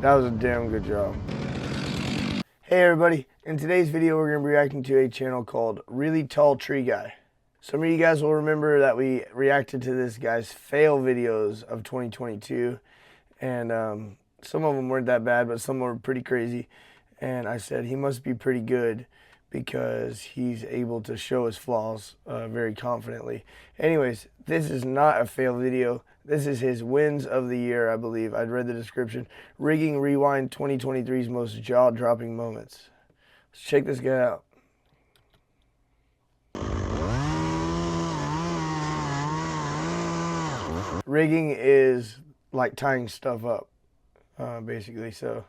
That was a damn good job. Hey everybody, in today's video we're going to be reacting to a channel called Really Tall Tree Guy. Some of you guys will remember that we reacted to this guy's fail videos of 2022, and some of them weren't that bad, but some were pretty crazy. And I said he must be pretty good because he's able to show his flaws very confidently. Anyways, this is not a fail video. This is his wins of the year, I believe. I'd read the description. Rigging Rewind 2023's most jaw-dropping moments. Let's check this guy out. Rigging is like tying stuff up, basically. So,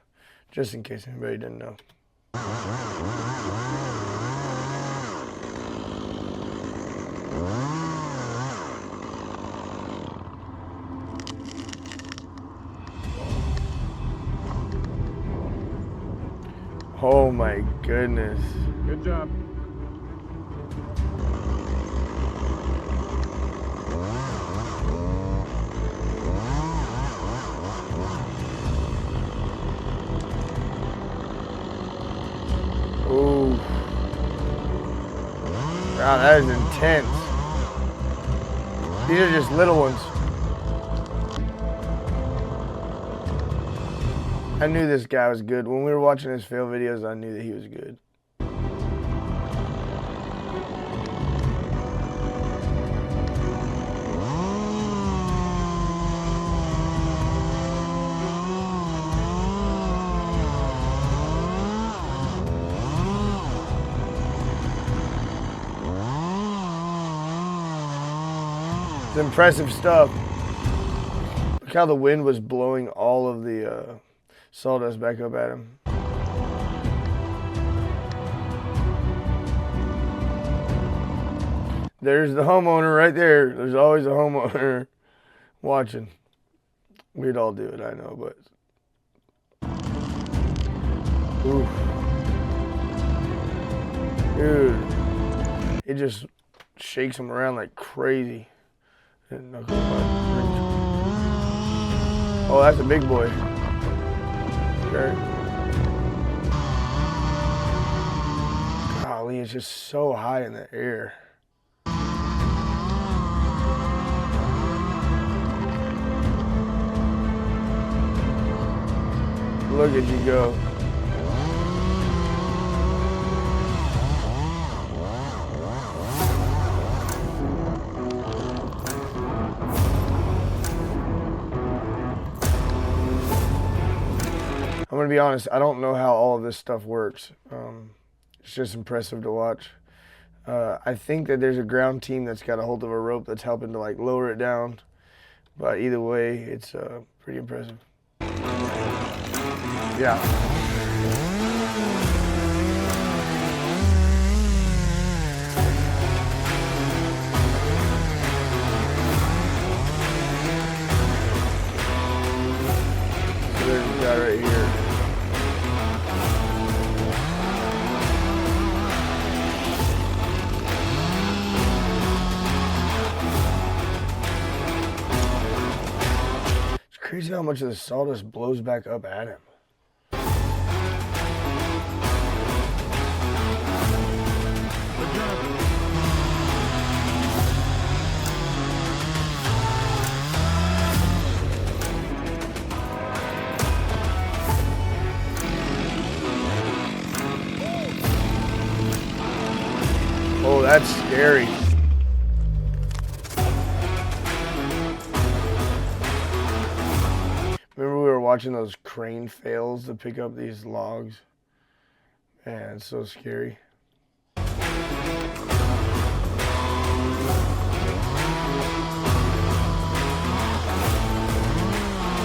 just in case anybody didn't know. Oh my goodness. Good job. Ooh. Wow, that is intense. These are just little ones. I knew this guy was good. When we were watching his fail videos, I knew that he was good. It's impressive stuff. Look how the wind was blowing all of the sawdust back up at him. There's the homeowner right there. There's always a homeowner watching. We'd all do it, I know, but oof. Dude, it just shakes him around like crazy. Oh, that's a big boy. Okay. Golly, it's just so high in the air. Look at you go. I'm going to be honest, I don't know how all of this stuff works. It's just impressive to watch. I think that there's a ground team that's got a hold of a rope that's helping to like lower it down. But either way, it's pretty impressive. Yeah. So there's a guy right here. It's crazy how much of the sawdust blows back up at him. Oh, that's scary. Remember we were watching those crane fails to pick up these logs? Man, it's so scary.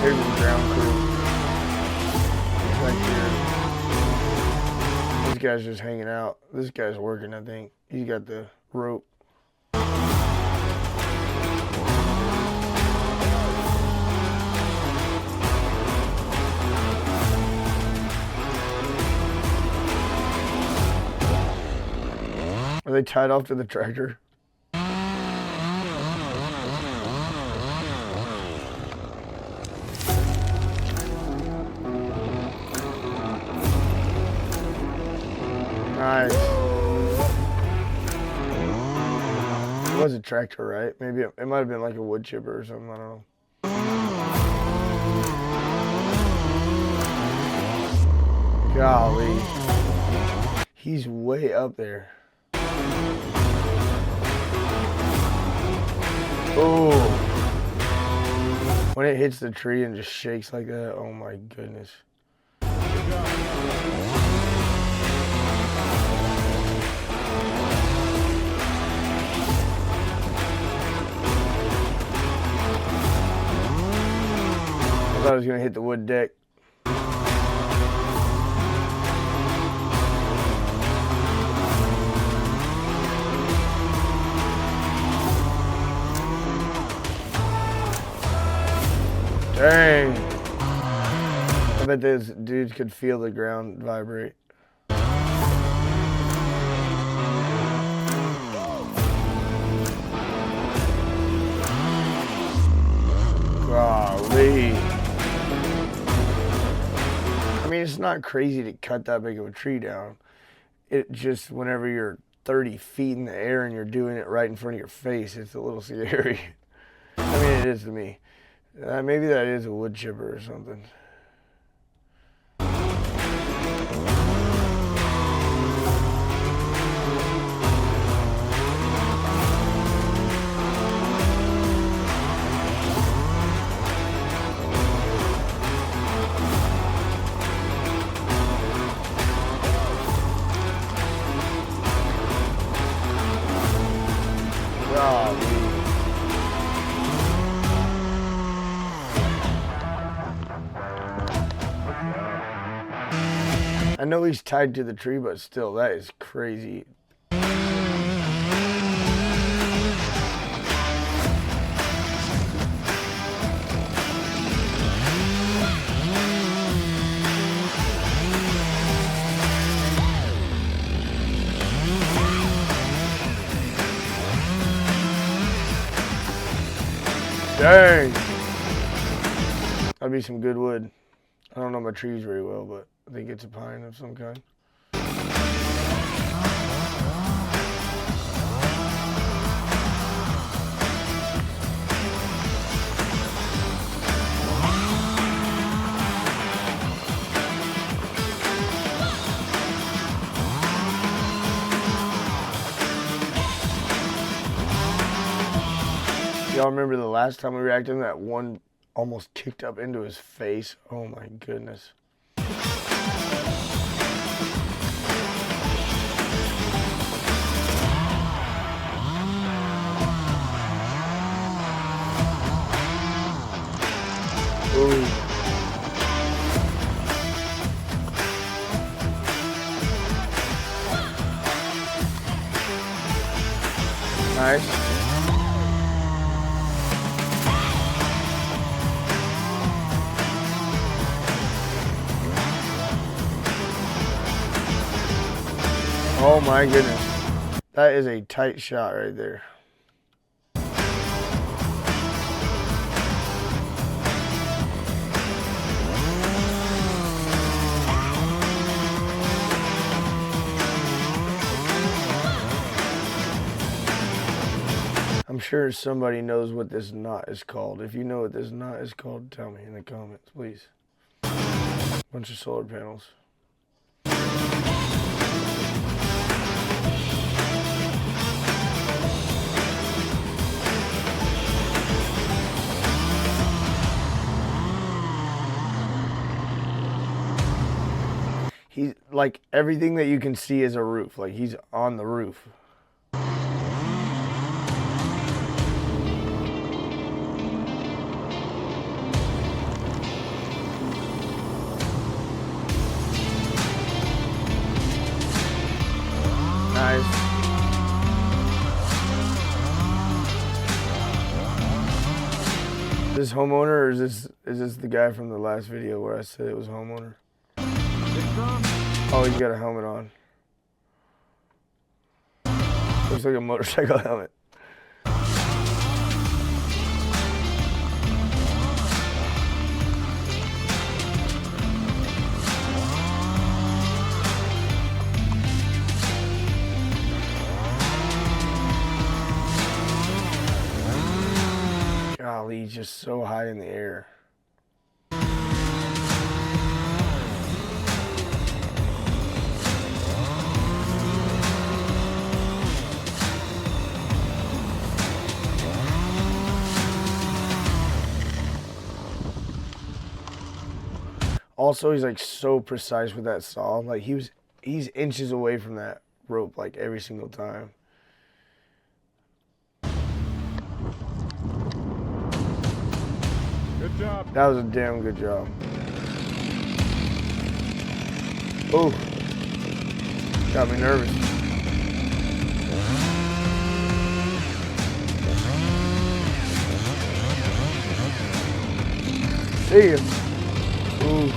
Here's the ground crew. Right here. This guy's just hanging out. This guy's working, I think. He's got the rope. Are they tied off to the tractor? Nice. It was a tractor, right? Maybe it might have been like a wood chipper or something. I don't know. Golly. He's way up there. Oh. When it hits the tree and just shakes like that, oh my goodness. I thought it was going to hit the wood deck. Dang. I bet those dudes could feel the ground vibrate. Golly. I mean, it's not crazy to cut that big of a tree down. It just, whenever you're 30 feet in the air and you're doing it right in front of your face, it's a little scary. I mean, it is to me. Maybe that is a wood chipper or something. I know he's tied to the tree, but still, that is crazy. Dang! That'd be some good wood. I don't know my trees very well, but I think it's a pine of some kind. Y'all remember the last time we reacted, that one almost kicked up into his face? Oh my goodness. Ooh. Nice. Oh my goodness. That is a tight shot right there. I'm sure somebody knows what this knot is called. If you know what this knot is called, tell me in the comments, please. Bunch of solar panels. He's like, everything that you can see is a roof. Like, he's on the roof. Nice. Is this homeowner, or is this the guy from the last video where I said it was homeowner? Oh, he's got a helmet on. Looks like a motorcycle helmet. Golly, he's just so high in the air. Also, he's like so precise with that saw. Like he's inches away from that rope like every single time. Good job. That was a damn good job. Oh, got me nervous. See ya. Ooh.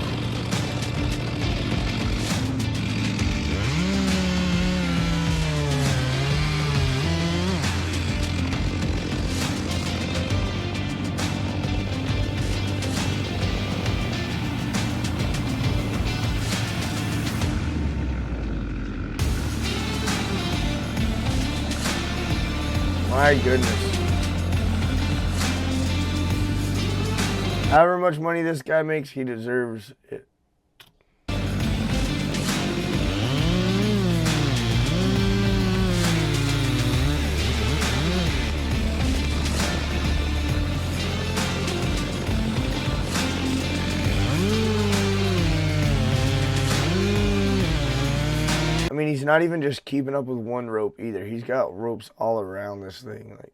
My goodness. However much money this guy makes, he deserves it. I mean, he's not even just keeping up with one rope either. He's got ropes all around this thing. Like,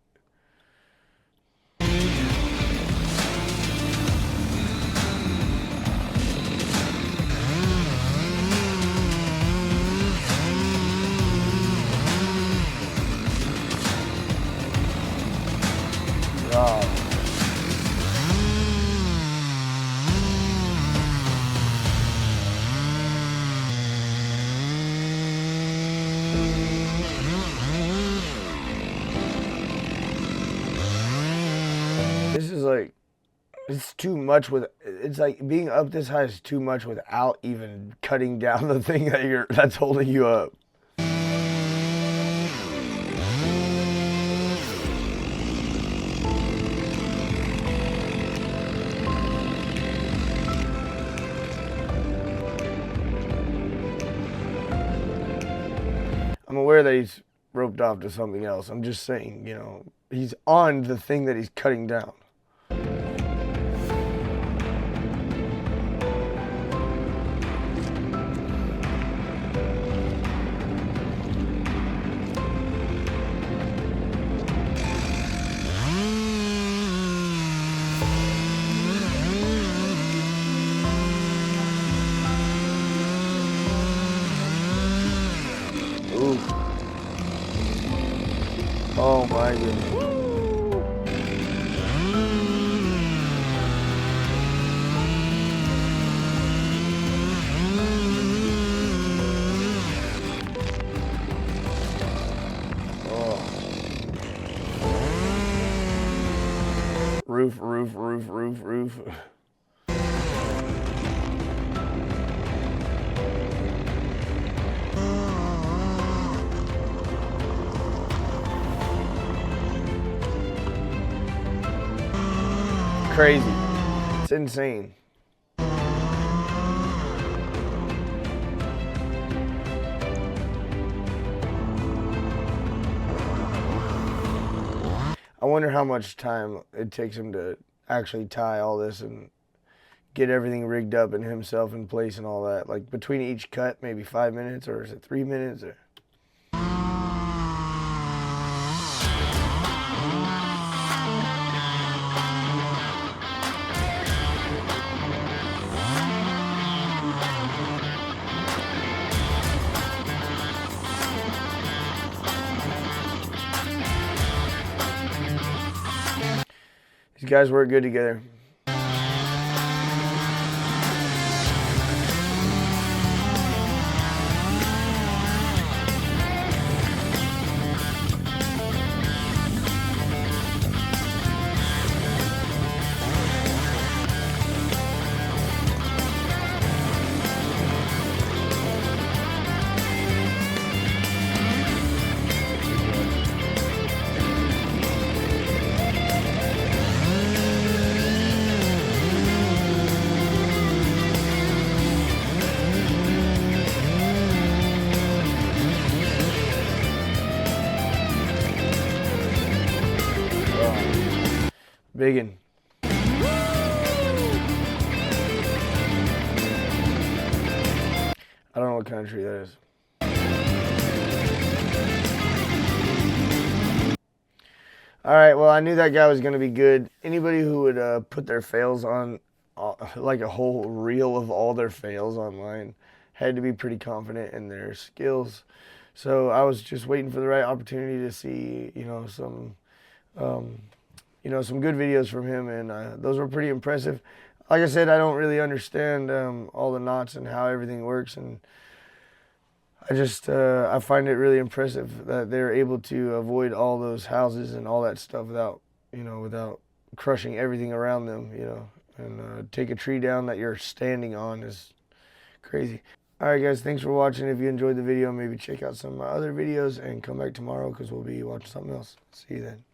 wow. This is like, it's too much with, it's like being up this high is too much without even cutting down the thing that's holding you up. I'm aware that he's roped off to something else. I'm just saying, you know, he's on the thing that he's cutting down. Ooh. Oh my goodness. Oh. Roof, roof, roof, roof, roof. Crazy. It's insane. I wonder how much time it takes him to actually tie all this and get everything rigged up and himself in place and all that. Like between each cut, maybe 5 minutes, or is it 3 minutes? Or... These guys work good together. Biggin. I don't know what kind of tree that is. All right, well, I knew that guy was going to be good. Anybody who would put their fails on, like a whole reel of all their fails online, had to be pretty confident in their skills. So I was just waiting for the right opportunity to see, some good videos from him, and those were pretty impressive. Like I said, I don't really understand all the knots and how everything works, and I find it really impressive that they're able to avoid all those houses and all that stuff without crushing everything around them, and take a tree down that you're standing on is crazy. All right, guys, thanks for watching. If you enjoyed the video, maybe check out some of my other videos and come back tomorrow because we'll be watching something else. See you then.